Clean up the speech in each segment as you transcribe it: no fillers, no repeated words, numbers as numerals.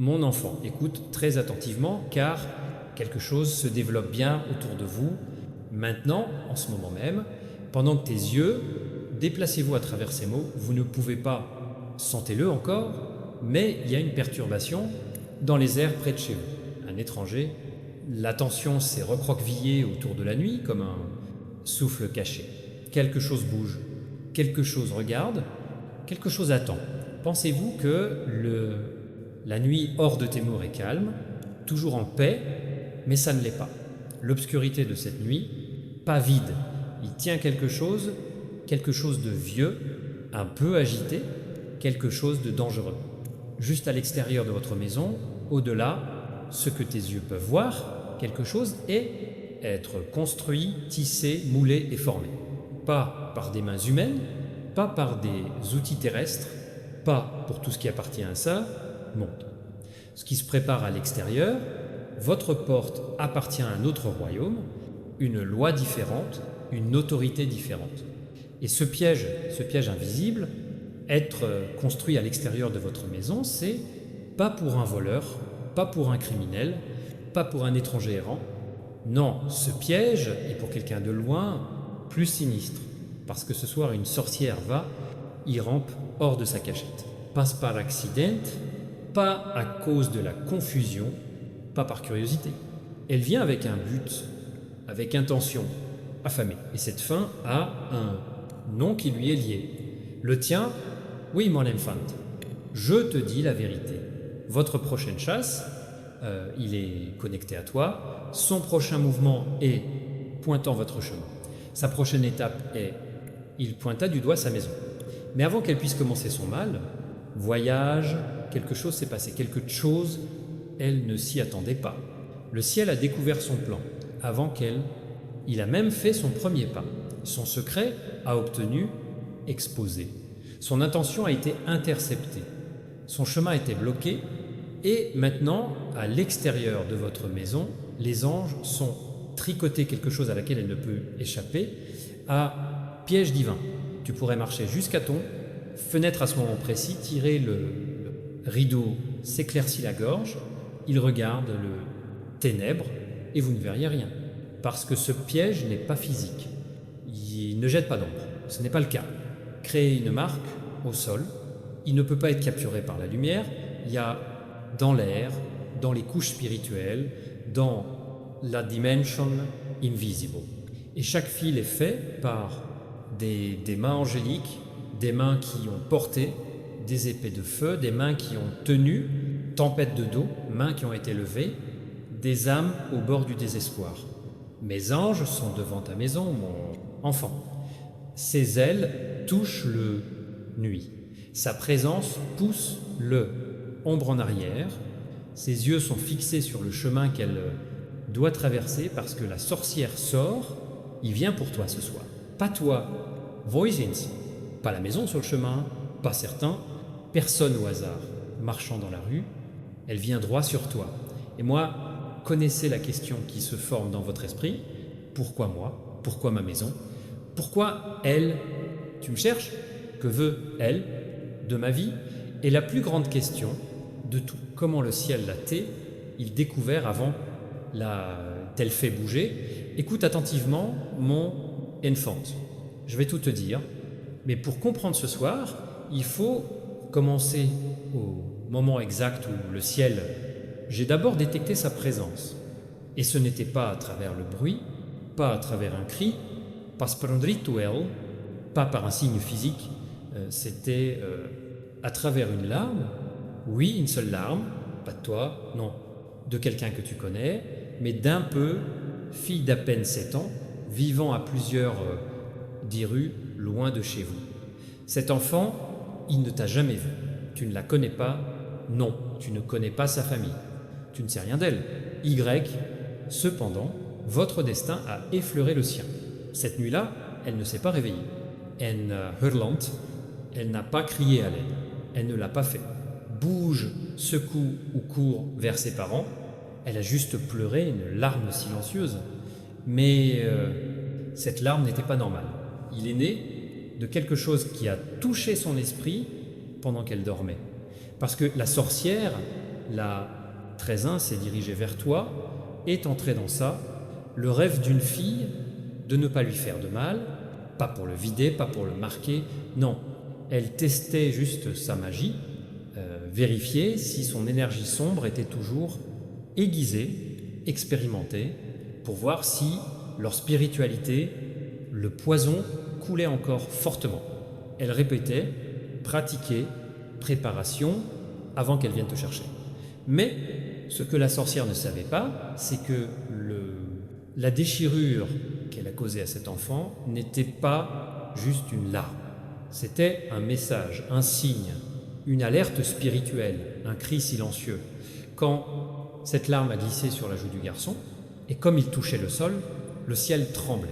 Mon enfant, écoute très attentivement car quelque chose se développe bien autour de vous, maintenant, en ce moment même, pendant que tes yeux, déplacez-vous à travers ces mots, vous ne pouvez pas, sentez-le encore, mais il y a une perturbation dans les airs près de chez vous. Un étranger, l'attention s'est recroquevillée autour de la nuit comme un souffle caché. Quelque chose bouge, quelque chose regarde, quelque chose attend. Pensez-vous que la nuit hors de Témour est calme, toujours en paix, mais ça ne l'est pas. L'obscurité de cette nuit, pas vide, il tient quelque chose de vieux, un peu agité, quelque chose de dangereux. Juste à l'extérieur de votre maison, au-delà, ce que tes yeux peuvent voir, quelque chose est être construit, tissé, moulé et formé. Pas par des mains humaines, pas par des outils terrestres, pas pour tout ce qui appartient à ça, monde. Ce qui se prépare à l'extérieur, votre porte appartient à un autre royaume, une loi différente, une autorité différente. Et ce piège invisible, être construit à l'extérieur de votre maison, c'est pas pour un voleur, pas pour un criminel, pas pour un étranger errant. Non, ce piège est pour quelqu'un de loin, plus sinistre, parce que ce soir une sorcière y rampe hors de sa cachette. Pas par accident, pas à cause de la confusion, pas par curiosité. Elle vient avec un but, avec intention, affamée. Et cette faim a un nom qui lui est lié. Le tien, oui mon enfant, je te dis la vérité. Votre prochaine chasse, il est connecté à toi, son prochain mouvement est pointant votre chemin. Sa prochaine étape est, il pointa du doigt sa maison. Mais avant qu'elle puisse commencer son mal, voyage, quelque chose s'est passé, quelque chose, elle ne s'y attendait pas. Le ciel a découvert son plan, avant qu'elle, il a même fait son premier pas. Son secret a obtenu exposé. Son intention a été interceptée. Son chemin était bloqué et maintenant, à l'extérieur de votre maison, les anges sont tricotés quelque chose à laquelle elle ne peut échapper, à piège divin. Tu pourrais marcher jusqu'à ton fenêtre à ce moment précis, tirer le rideau, s'éclaircit la gorge, il regarde le ténèbre et vous ne verriez rien. Parce que ce piège n'est pas physique. Il ne jette pas d'ombre. Ce n'est pas le cas. Créer une marque au sol, il ne peut pas être capturé par la lumière. Il y a dans l'air, dans les couches spirituelles, dans la dimension invisible. Et chaque fil est fait par des mains angéliques, des mains qui ont porté des épées de feu, des mains qui ont tenu, tempête de dos, mains qui ont été levées, des âmes au bord du désespoir. Mes anges sont devant ta maison, mon enfant. Ses ailes touchent le nuit. Sa présence pousse le ombre en arrière. Ses yeux sont fixés sur le chemin qu'elle doit traverser parce que la sorcière sort. Il vient pour toi ce soir. Pas toi, Voisins. Pas la maison sur le chemin, pas certain, personne au hasard. Marchant dans la rue, elle vient droit sur toi. Et moi, connaissez la question qui se forme dans votre esprit. Pourquoi moi? Pourquoi ma maison? Pourquoi elle? Tu me cherches? Que veut elle de ma vie? Et la plus grande question de tout, comment le ciel l'a il découvert avant tel fait bouger. Écoute attentivement mon enfant. Je vais tout te dire, mais pour comprendre ce soir, il faut commencer au moment exact où le ciel, j'ai d'abord détecté sa présence. Et ce n'était pas à travers le bruit, pas à travers un cri, pas par un rituel, pas par un signe physique, c'était à travers une larme, oui, une seule larme, pas de toi, non, de quelqu'un que tu connais, mais d'un peu, fille d'à peine 7 ans, vivant à plusieurs 10 rues loin de chez vous. Cet enfant, il ne t'a jamais vu, tu ne la connais pas, non, tu ne connais pas sa famille, tu ne sais rien d'elle. Y, cependant, votre destin a effleuré le sien. Cette nuit-là, elle ne s'est pas réveillée. En hurlant, elle n'a pas crié à l'aide, elle ne l'a pas fait. Bouge, secoue ou court vers ses parents, elle a juste pleuré une larme silencieuse. Mais cette larme n'était pas normale. Il est né de quelque chose qui a touché son esprit pendant qu'elle dormait. Parce que la sorcière, la 13-1 s'est dirigée vers toi, est entrée dans ça, le rêve d'une fille de ne pas lui faire de mal, pas pour le vider, pas pour le marquer, non. Elle testait juste sa magie, vérifier si son énergie sombre était toujours aiguisée, expérimentée, pour voir si leur spiritualité, le poison, coulait encore fortement. Elle répétait, pratiquait, préparation, avant qu'elle vienne te chercher. Mais ce que la sorcière ne savait pas, c'est que la déchirure qu'elle a causée à cet enfant n'était pas juste une larme. C'était un message, un signe, une alerte spirituelle, un cri silencieux. Quand cette larme a glissé sur la joue du garçon, et comme il touchait le sol, le ciel tremblait.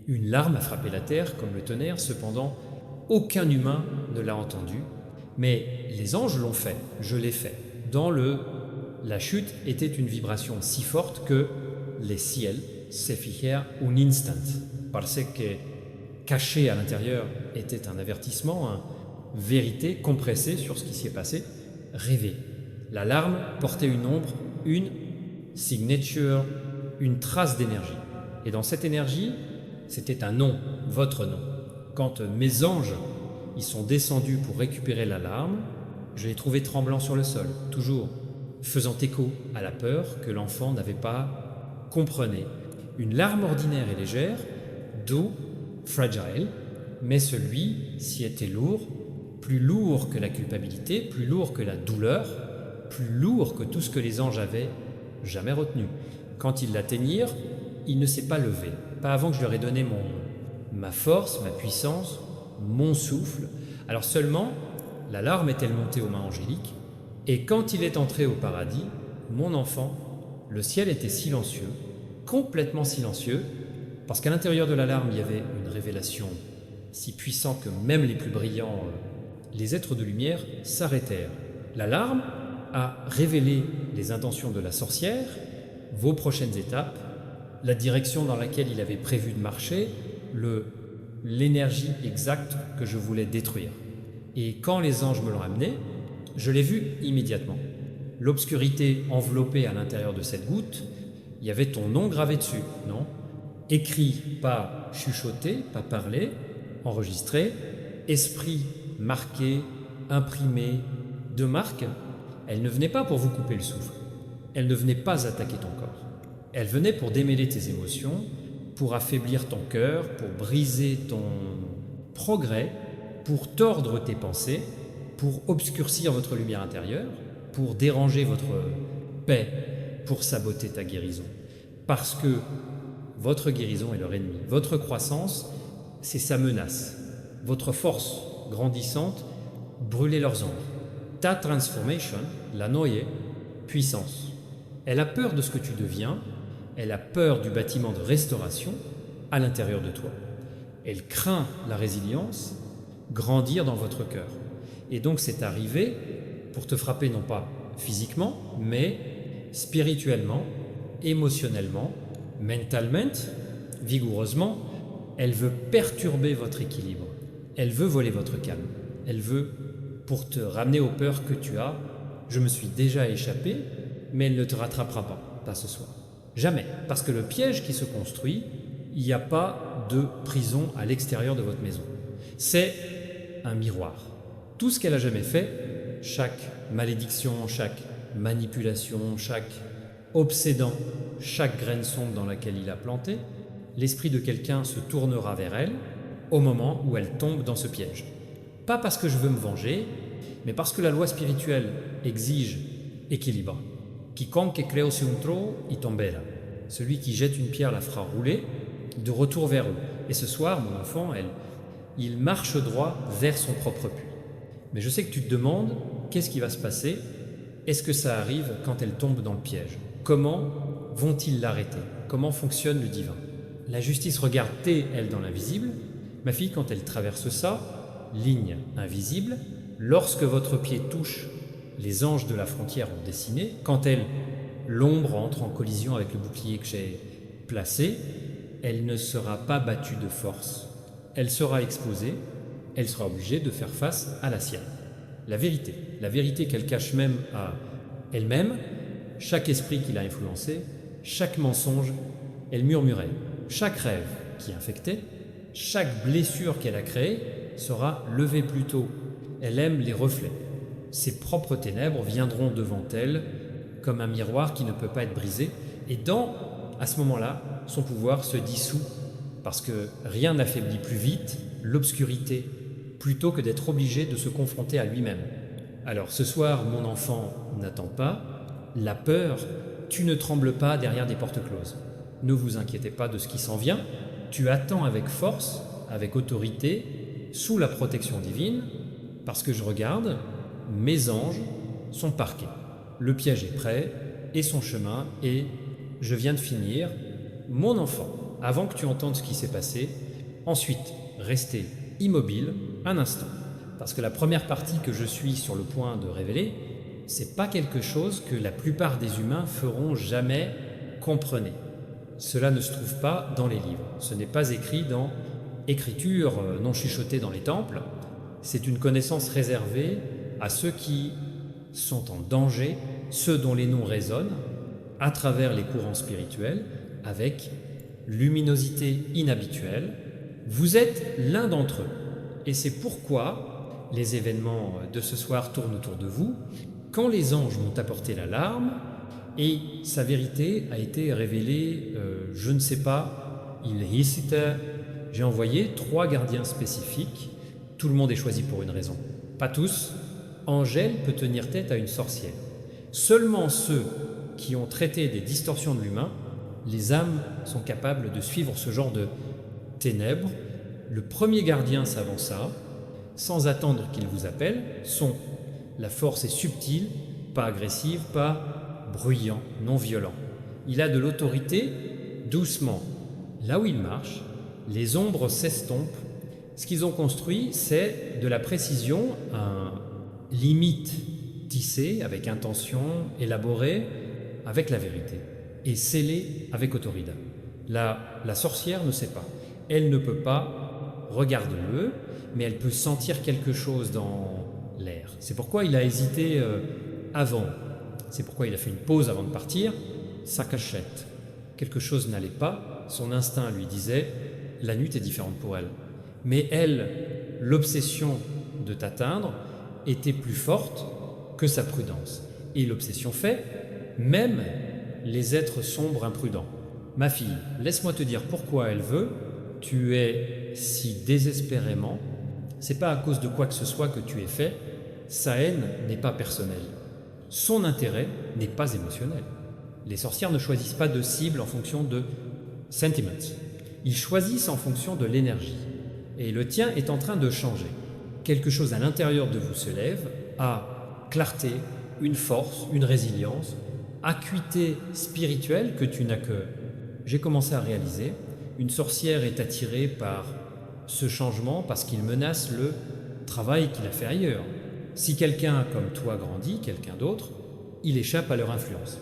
Une larme a frappé la terre comme le tonnerre, cependant, aucun humain ne l'a entendu, mais les anges l'ont fait, je l'ai fait. La chute était une vibration si forte que les ciels se fijèrent un instant, parce que caché à l'intérieur était un avertissement, une vérité compressée sur ce qui s'y est passé, rêvé. La larme portait une ombre, une signature, une trace d'énergie. Et dans cette énergie, c'était un nom, votre nom. Quand mes anges y sont descendus pour récupérer la larme, je l'ai trouvé tremblant sur le sol, toujours faisant écho à la peur que l'enfant n'avait pas comprenait. Une larme ordinaire et légère, doux, fragile, mais celui-ci était lourd, plus lourd que la culpabilité, plus lourd que la douleur, plus lourd que tout ce que les anges avaient jamais retenu. Quand ils l'atteignirent, il ne s'est pas levé, pas avant que je leur ai donné ma force, ma puissance, mon souffle. Alors seulement, la larme est-elle montée aux mains angéliques, et quand il est entré au paradis, mon enfant, le ciel était silencieux, complètement silencieux, parce qu'à l'intérieur de la larme, il y avait une révélation si puissante que même les plus brillants, les êtres de lumière, s'arrêtèrent. La larme a révélé les intentions de la sorcière, vos prochaines étapes, la direction dans laquelle il avait prévu de marcher, l'énergie exacte que je voulais détruire. Et quand les anges me l'ont amené, je l'ai vu immédiatement. L'obscurité enveloppée à l'intérieur de cette goutte, il y avait ton nom gravé dessus, non? Écrit, pas chuchoté, pas parlé, enregistré, esprit marqué, imprimé, de marque. Elle ne venait pas pour vous couper le souffle. Elle ne venait pas attaquer ton corps. Elle venait pour démêler tes émotions, pour affaiblir ton cœur, pour briser ton progrès, pour tordre tes pensées, pour obscurcir votre lumière intérieure, pour déranger votre paix, pour saboter ta guérison. Parce que votre guérison est leur ennemi. Votre croissance, c'est sa menace. Votre force grandissante, brûlez leurs ombres. Ta transformation, la noyer, puissance. Elle a peur de ce que tu deviens, elle a peur du bâtiment de restauration à l'intérieur de toi. Elle craint la résilience, grandir dans votre cœur. Et donc c'est arrivé pour te frapper non pas physiquement, mais spirituellement, émotionnellement, mentalement, vigoureusement. Elle veut perturber votre équilibre. Elle veut voler votre calme. Elle veut, pour te ramener aux peurs que tu as, je me suis déjà échappé, mais elle ne te rattrapera pas ce soir. Jamais. Parce que le piège qui se construit, il n'y a pas de prison à l'extérieur de votre maison. C'est un miroir. Tout ce qu'elle a jamais fait, chaque malédiction, chaque manipulation, chaque obsédant, chaque graine sombre dans laquelle il a planté, l'esprit de quelqu'un se tournera vers elle au moment où elle tombe dans ce piège. Pas parce que je veux me venger, mais parce que la loi spirituelle exige équilibre. Quiconque creo su un tro y tombera. Celui qui jette une pierre la fera rouler de retour vers eux. Et ce soir, mon enfant, il marche droit vers son propre puits. Mais je sais que tu te demandes, qu'est-ce qui va se passer? Est-ce que ça arrive quand elle tombe dans le piège? Comment vont-ils l'arrêter? Comment fonctionne le divin? La justice regarde elle dans l'invisible. Ma fille, quand elle traverse ça, ligne invisible, lorsque votre pied touche les anges de la frontière ont dessiné, quand l'ombre entre en collision avec le bouclier que j'ai placé, elle ne sera pas battue de force. Elle sera exposée, elle sera obligée de faire face à la sienne. la vérité qu'elle cache même à elle-même, chaque esprit qui l'a influencée, chaque mensonge, elle murmurait, chaque rêve qui infectait, chaque blessure qu'elle a créée sera levée plus tôt. Elle aime les reflets. Ses propres ténèbres viendront devant elle comme un miroir qui ne peut pas être brisé, et à ce moment-là, son pouvoir se dissout, parce que rien n'affaiblit plus vite l'obscurité, plutôt que d'être obligé de se confronter à lui-même. Alors ce soir, mon enfant, n'attend pas, la peur, tu ne trembles pas derrière des portes closes. Ne vous inquiétez pas de ce qui s'en vient, tu attends avec force, avec autorité, sous la protection divine, parce que je regarde, mes anges sont parqués. Le piège est prêt, et son chemin, et je viens de finir. Mon enfant, avant que tu entendes ce qui s'est passé, ensuite, restez immobile un instant. Parce que la première partie que je suis sur le point de révéler, c'est pas quelque chose que la plupart des humains feront jamais, comprenez. Cela ne se trouve pas dans les livres. Ce n'est pas écrit dans écriture non chuchotée dans les temples. C'est une connaissance réservée à ceux qui sont en danger, ceux dont les noms résonnent à travers les courants spirituels avec luminosité inhabituelle. Vous êtes l'un d'entre eux. Et c'est pourquoi les événements de ce soir tournent autour de vous. Quand les anges m'ont apporté l'alarme, et sa vérité a été révélée, je ne sais pas, j'ai envoyé 3 gardiens spécifiques. Tout le monde est choisi pour une raison. Pas tous. Angèle peut tenir tête à une sorcière. Seulement ceux qui ont traité des distorsions de l'humain, les âmes sont capables de suivre ce genre de ténèbres. Le premier gardien s'avança, sans attendre qu'il vous appelle. La force est subtile, pas agressive, pas bruyant, non violent. Il a de l'autorité, doucement. Là où il marche, les ombres s'estompent. Ce qu'ils ont construit, c'est de la précision, un limite tissé avec intention, élaboré avec la vérité et scellé avec autorité. La sorcière ne sait pas. Elle ne peut pas, regarde-le, mais elle peut sentir quelque chose dans l'air. C'est pourquoi il a hésité avant. C'est pourquoi il a fait une pause avant de partir. Sa cachette. Quelque chose n'allait pas. Son instinct lui disait « la nuit est différente pour elle ». Mais elle, l'obsession de t'atteindre était plus forte que sa prudence. Et l'obsession fait, même les êtres sombres imprudents. Ma fille, laisse-moi te dire pourquoi elle veut. Tu es si désespérément. C'est pas à cause de quoi que ce soit que tu es fait. Sa haine n'est pas personnelle. Son intérêt n'est pas émotionnel. Les sorcières ne choisissent pas de cible en fonction de sentiments. Ils choisissent en fonction de l'énergie. Et le tien est en train de changer. Quelque chose à l'intérieur de vous se lève à clarté, une force, une résilience, acuité spirituelle que tu n'as que... J'ai commencé à réaliser. Une sorcière est attirée par ce changement parce qu'il menace le travail qu'il a fait ailleurs. Si quelqu'un comme toi grandit, quelqu'un d'autre, il échappe à leur influence.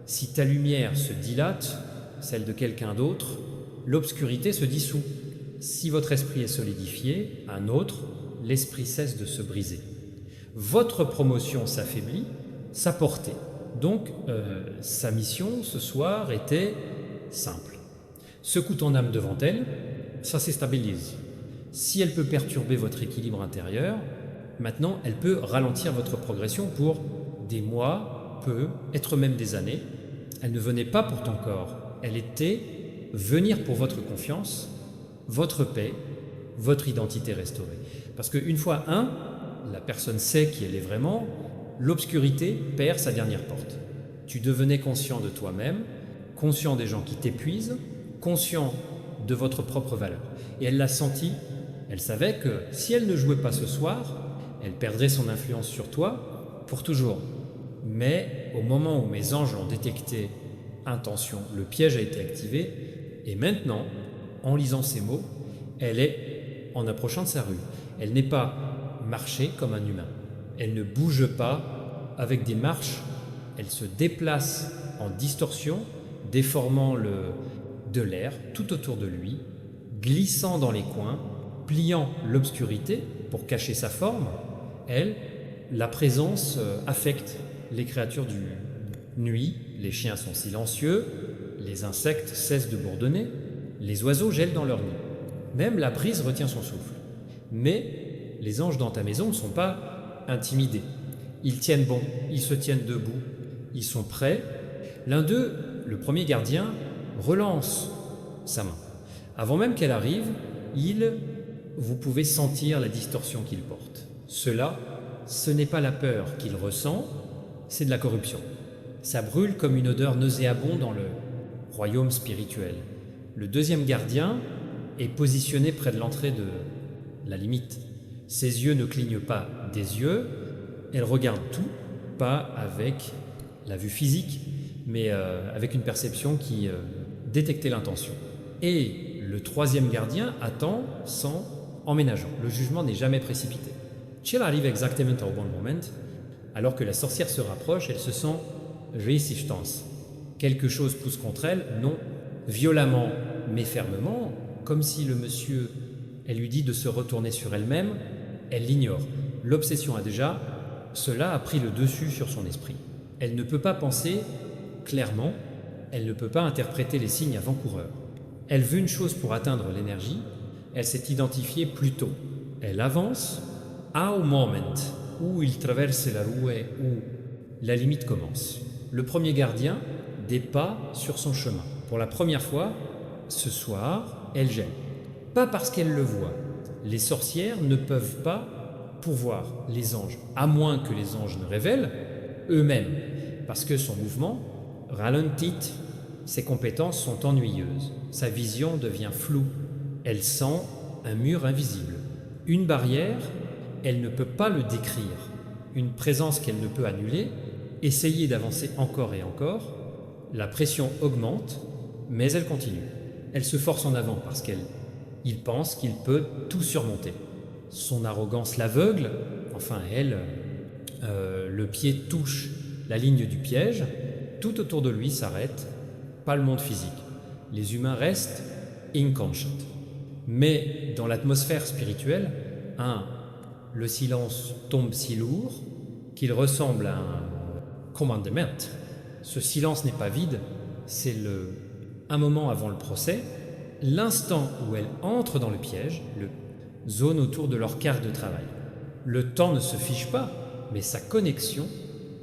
Si ta lumière se dilate, celle de quelqu'un d'autre, l'obscurité se dissout. Si votre esprit est solidifié, un autre, l'esprit cesse de se briser. Votre promotion s'affaiblit, sa portée. Donc, sa mission ce soir était simple. Secoue ton âme devant elle, ça s'estabilise. Si elle peut perturber votre équilibre intérieur, maintenant elle peut ralentir votre progression pour des mois, peu, être même des années. Elle ne venait pas pour ton corps, elle était venir pour votre confiance, votre paix, votre identité restaurée. Parce qu'une fois la personne sait qui elle est vraiment, l'obscurité perd sa dernière porte. Tu devenais conscient de toi-même, conscient des gens qui t'épuisent, conscient de votre propre valeur. Et elle l'a senti, elle savait que si elle ne jouait pas ce soir, elle perdrait son influence sur toi pour toujours. Mais au moment où mes anges l'ont détecté, intention, le piège a été activé, et maintenant, en lisant ces mots, elle est en approchant de sa rue. Elle n'est pas marchée comme un humain. Elle ne bouge pas avec des marches, elle se déplace en distorsion, déformant de l'air tout autour de lui, glissant dans les coins, pliant l'obscurité pour cacher sa forme. Elle, la présence affecte les créatures du nuit. Les chiens sont silencieux, les insectes cessent de bourdonner, les oiseaux gèlent dans leur nid. Même la brise retient son souffle. Mais les anges dans ta maison ne sont pas intimidés. Ils tiennent bon, ils se tiennent debout, ils sont prêts. L'un d'eux, le premier gardien, relance sa main. Avant même qu'elle arrive, vous pouvez sentir la distorsion qu'il porte. Cela, ce n'est pas la peur qu'il ressent, c'est de la corruption. Ça brûle comme une odeur nauséabonde dans le royaume spirituel. Le deuxième gardien est positionné près de l'entrée de la limite. Ses yeux ne clignent pas des yeux, elle regarde tout, pas avec la vue physique, mais avec une perception qui détectait l'intention. Et le troisième gardien attend sans emménageant. Le jugement n'est jamais précipité. Chill arrive exactement au bon moment. Alors que la sorcière se rapproche, elle se sent résistance. Quelque chose pousse contre elle, non violemment, mais fermement, comme si le monsieur, elle lui dit de se retourner sur elle-même, elle l'ignore. L'obsession cela a pris le dessus sur son esprit. Elle ne peut pas penser clairement, elle ne peut pas interpréter les signes avant-coureurs. Elle veut une chose pour atteindre l'énergie, elle s'est identifiée plus tôt. Elle avance au moment où il traverse la roue, où la limite commence. Le premier gardien, des pas sur son chemin. Pour la première fois, ce soir, elle gêne. Pas parce qu'elle le voit. Les sorcières ne peuvent pas pourvoir les anges, à moins que les anges ne révèlent eux-mêmes, parce que son mouvement ralentit, ses compétences sont ennuyeuses, sa vision devient floue, elle sent un mur invisible. Une barrière, elle ne peut pas le décrire, une présence qu'elle ne peut annuler, essayer d'avancer encore et encore, la pression augmente, mais elle continue. Elle se force en avant parce qu'il pense qu'il peut tout surmonter. Son arrogance l'aveugle, enfin elle, le pied touche la ligne du piège, tout autour de lui s'arrête, pas le monde physique. Les humains restent inconscient. Mais dans l'atmosphère spirituelle, le silence tombe si lourd qu'il ressemble à un commandement. Ce silence n'est pas vide, c'est un moment avant le procès, l'instant où elle entre dans le piège, le zone autour de leur quart de travail. Le temps ne se fiche pas, mais sa connexion,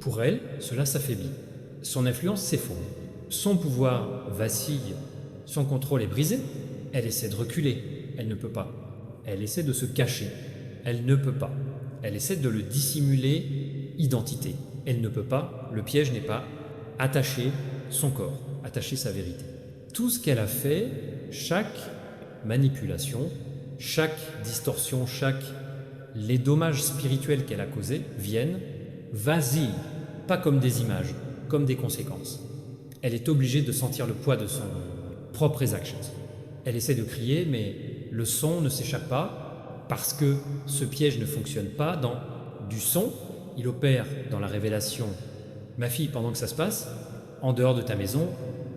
pour elle, cela s'affaiblit. Son influence s'effondre. Son pouvoir vacille, son contrôle est brisé. Elle essaie de reculer, elle ne peut pas. Elle essaie de se cacher, elle ne peut pas. Elle essaie de le dissimuler, identité. Elle ne peut pas, le piège n'est pas attacher son corps, attacher sa vérité. Tout ce qu'elle a fait, chaque manipulation, chaque distorsion, les dommages spirituels qu'elle a causés viennent, vacillent, pas comme des images, comme des conséquences. Elle est obligée de sentir le poids de son propres actions. Elle essaie de crier, mais le son ne s'échappe pas parce que ce piège ne fonctionne pas dans du son. Il opère dans la révélation. Ma fille, pendant que ça se passe, en dehors de ta maison,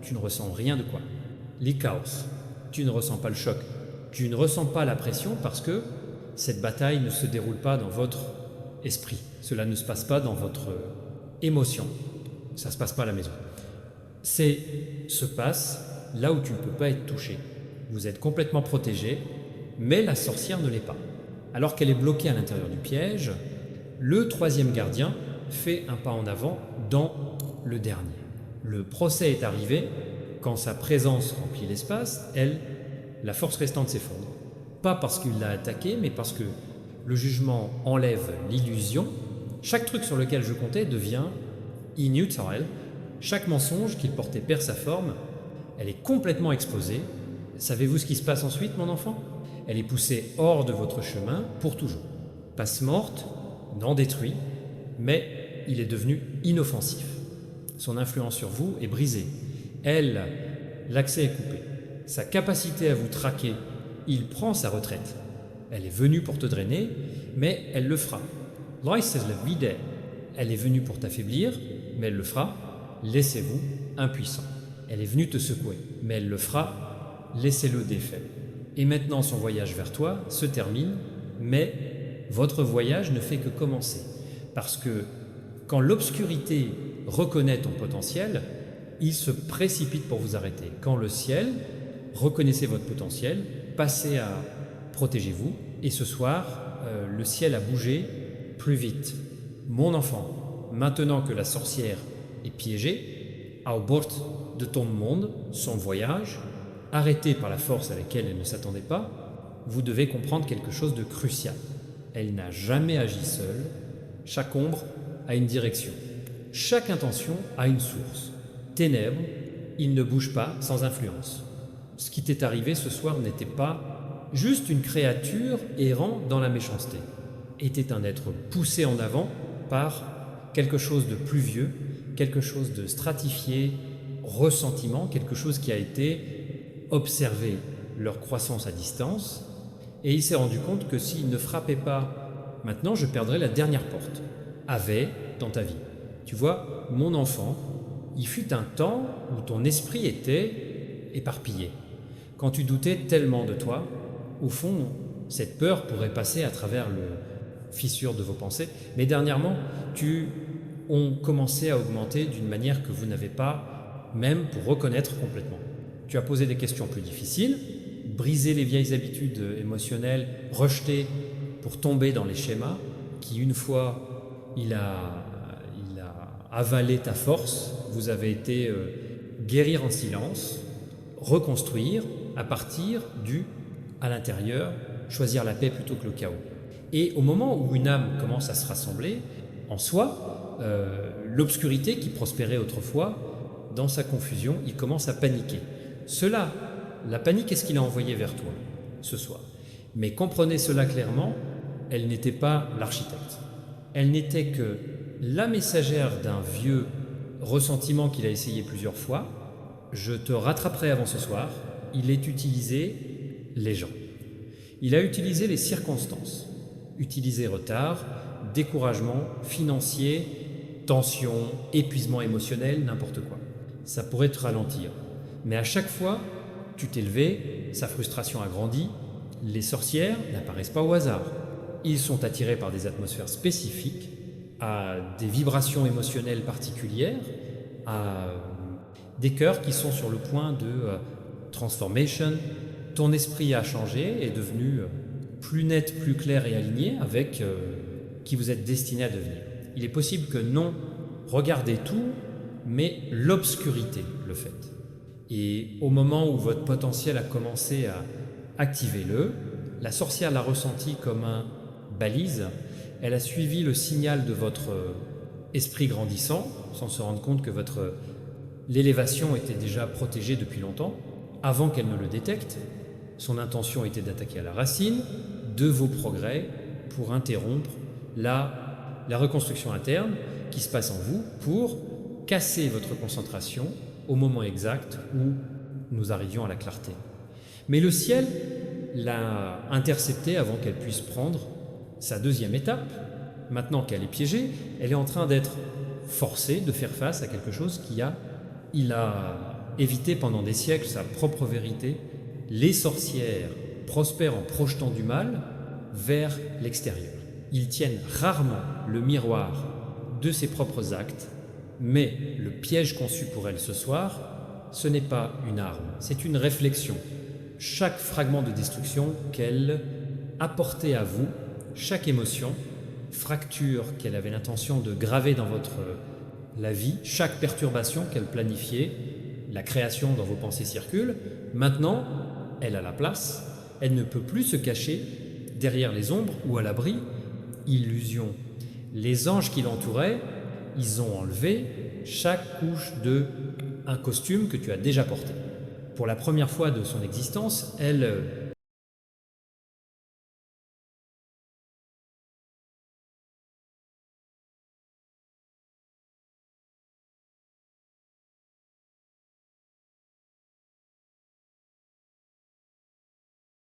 tu ne ressens rien de quoi. Les chaos, tu ne ressens pas le choc. Tu ne ressens pas la pression parce que cette bataille ne se déroule pas dans votre esprit. Cela ne se passe pas dans votre émotion. Ça ne se passe pas à la maison. Se passe là où tu ne peux pas être touché. Vous êtes complètement protégé, mais la sorcière ne l'est pas. Alors qu'elle est bloquée à l'intérieur du piège, le troisième gardien fait un pas en avant dans le dernier. Le procès est arrivé, quand sa présence remplit l'espace, la force restante s'effondre. Pas parce qu'il l'a attaqué, mais parce que le jugement enlève l'illusion. Chaque truc sur lequel je comptais devient inutile. Chaque mensonge qu'il portait perd sa forme. Elle est complètement exposée. Savez-vous ce qui se passe ensuite, mon enfant? Elle est poussée hors de votre chemin pour toujours. Passe morte, non détruit, mais il est devenu inoffensif. Son influence sur vous est brisée. L'accès est coupé. Sa capacité à vous traquer, il prend sa retraite. Elle est venue pour te drainer, mais elle le fera. Elle est venue pour t'affaiblir, mais elle le fera. Laissez-vous impuissant. Elle est venue te secouer, mais elle le fera. Laissez-le défait. Et maintenant, son voyage vers toi se termine, mais votre voyage ne fait que commencer. Parce que quand l'obscurité reconnaît ton potentiel, il se précipite pour vous arrêter. Quand le ciel, reconnaissez votre potentiel, passez à protégez-vous. Et ce soir, le ciel a bougé plus vite. Mon enfant, maintenant que la sorcière est piégée, à bord de ton monde, son voyage, arrêté par la force à laquelle elle ne s'attendait pas, vous devez comprendre quelque chose de crucial. Elle n'a jamais agi seule. Chaque ombre a une direction. Chaque intention a une source. Ténèbres, il ne bouge pas sans influence. Ce qui t'est arrivé ce soir n'était pas juste une créature errant dans la méchanceté. Était un être poussé en avant par quelque chose de plus vieux, quelque chose de stratifié, ressentiment, quelque chose qui a été observé leur croissance à distance, et il s'est rendu compte que s'il ne frappait pas, maintenant je perdrais la dernière porte. Avait dans ta vie. Tu vois, mon enfant, il fut un temps où ton esprit était éparpillé. Quand tu doutais tellement de toi, au fond, cette peur pourrait passer à travers le fissure de vos pensées, mais dernièrement, tu ont commencé à augmenter d'une manière que vous n'avez pas même pour reconnaître complètement. Tu as posé des questions plus difficiles, brisé les vieilles habitudes émotionnelles, rejeté pour tomber dans les schémas qui, une fois, il a avalé ta force, vous avez été guérir en silence, reconstruire à partir du à l'intérieur, choisir la paix plutôt que le chaos. Et au moment où une âme commence à se rassembler, en soi, l'obscurité qui prospérait autrefois, dans sa confusion, il commence à paniquer. Cela, la panique est ce qu'il a envoyé vers toi ce soir. Mais comprenez cela clairement, elle n'était pas l'architecte. Elle n'était que la messagère d'un vieux ressentiment qu'il a essayé plusieurs fois. Je te rattraperai avant ce soir. Il est utilisé les gens. Il a utilisé les circonstances. Utilisé retard, découragement financier, tension, épuisement émotionnel, n'importe quoi. Ça pourrait te ralentir. Mais à chaque fois, tu t'es levé, sa frustration a grandi. Les sorcières n'apparaissent pas au hasard. Ils sont attirés par des atmosphères spécifiques, à des vibrations émotionnelles particulières, à des cœurs qui sont sur le point de transformation. Ton esprit a changé, est devenu plus net, plus clair et aligné avec qui vous êtes destiné à devenir. Il est possible que non, regardez tout, mais l'obscurité le fait. Et au moment où votre potentiel a commencé à activer-le, la sorcière l'a ressenti comme un balise. Elle a suivi le signal de votre esprit grandissant, sans se rendre compte que l'élévation était déjà protégée depuis longtemps, avant qu'elle ne le détecte. Son intention était d'attaquer à la racine de vos progrès pour interrompre la reconstruction interne qui se passe en vous, pour casser votre concentration au moment exact où nous arrivions à la clarté. Mais le ciel l'a interceptée avant qu'elle puisse prendre sa deuxième étape. Maintenant qu'elle est piégée, elle est en train d'être forcée de faire face à quelque chose il a évité pendant des siècles sa propre vérité. Les sorcières prospèrent en projetant du mal vers l'extérieur. Ils tiennent rarement le miroir de ses propres actes, mais le piège conçu pour elles ce soir, ce n'est pas une arme, c'est une réflexion. Chaque fragment de destruction qu'elle apportait à vous, chaque émotion, fracture qu'elle avait l'intention de graver dans la vie, chaque perturbation qu'elle planifiait, la création dans vos pensées circule, maintenant, elle a la place, elle ne peut plus se cacher derrière les ombres ou à l'abri. Illusion. Les anges qui l'entouraient, ils ont enlevé chaque couche un costume que tu as déjà porté. Pour la première fois de son existence, elle